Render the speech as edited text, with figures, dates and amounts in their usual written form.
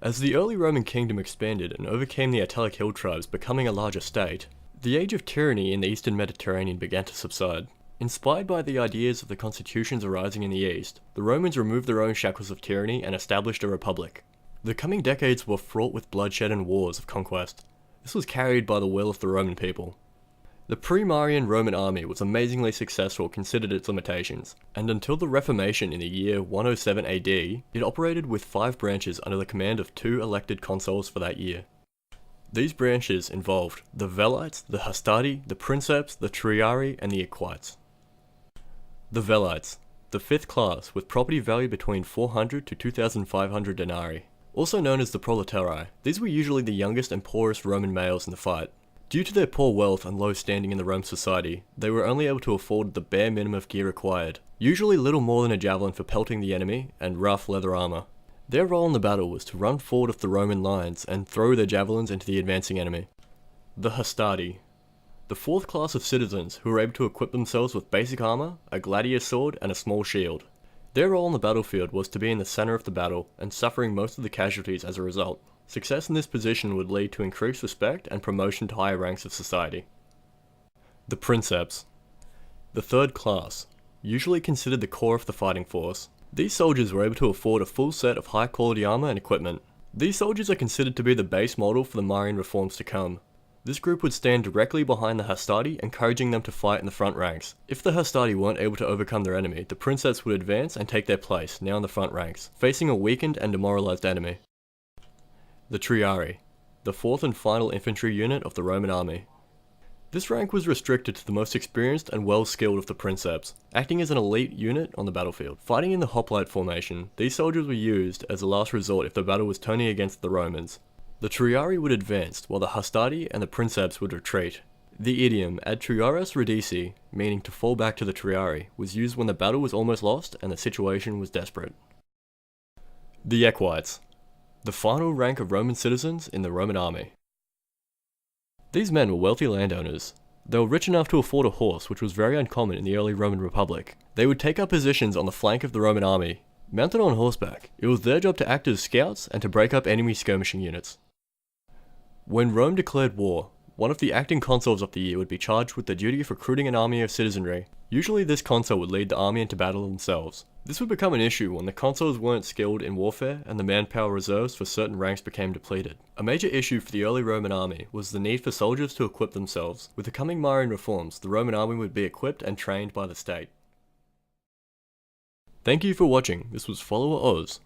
As the early Roman kingdom expanded and overcame the Italic hill tribes, becoming a larger state, the age of tyranny in the eastern Mediterranean began to subside. Inspired by the ideas of the constitutions arising in the east, the Romans removed their own shackles of tyranny and established a republic. The coming decades were fraught with bloodshed and wars of conquest. This was carried by the will of the Roman people. The Pre-marian Roman army was amazingly successful considered its limitations, and until the Reformation in the year 107 AD, it operated with 5 branches under the command of 2 elected consuls for that year. These branches involved the Velites, the Hastati, the Princeps, the Triarii, and the Equites. The Velites, the 5th class with property value between 400 to 2,500 denarii. Also known as the Proletarii, these were usually the youngest and poorest Roman males in the fight. Due to their poor wealth and low standing in the Roman society, they were only able to afford the bare minimum of gear required, usually little more than a javelin for pelting the enemy and rough leather armor. Their role in the battle was to run forward of the Roman lines and throw their javelins into the advancing enemy. The Hastati, the 4th class of citizens who were able to equip themselves with basic armor, a gladiator sword, and a small shield. Their role on the battlefield was to be in the center of the battle and suffering most of the casualties as a result. Success in this position would lead to increased respect and promotion to higher ranks of society. The Princeps, the 3rd class, usually considered the core of the fighting force. These soldiers were able to afford a full set of high quality armor and equipment. These soldiers are considered to be the base model for the Marian reforms to come. This group would stand directly behind the Hastati, encouraging them to fight in the front ranks. If the Hastati weren't able to overcome their enemy, the Princeps would advance and take their place, now in the front ranks, facing a weakened and demoralized enemy. The Triarii, the 4th and final infantry unit of the Roman army. This rank was restricted to the most experienced and well-skilled of the Princeps, acting as an elite unit on the battlefield. Fighting in the hoplite formation, these soldiers were used as a last resort if the battle was turning against the Romans. The Triarii would advance, while the Hastati and the Princeps would retreat. The idiom ad triaris redici, meaning to fall back to the Triarii, was used when the battle was almost lost and the situation was desperate. The Equites, the final rank of Roman citizens in the Roman army. These men were wealthy landowners. They were rich enough to afford a horse, which was very uncommon in the early Roman Republic. They would take up positions on the flank of the Roman army, mounted on horseback. It was their job to act as scouts and to break up enemy skirmishing units. When Rome declared war, one of the acting consuls of the year would be charged with the duty of recruiting an army of citizenry. Usually this consul would lead the army into battle themselves. This would become an issue when the consuls weren't skilled in warfare and the manpower reserves for certain ranks became depleted. A major issue for the early Roman army was the need for soldiers to equip themselves. With the coming Marian reforms, the Roman army would be equipped and trained by the state. Thank you for watching. This was Follower Oz.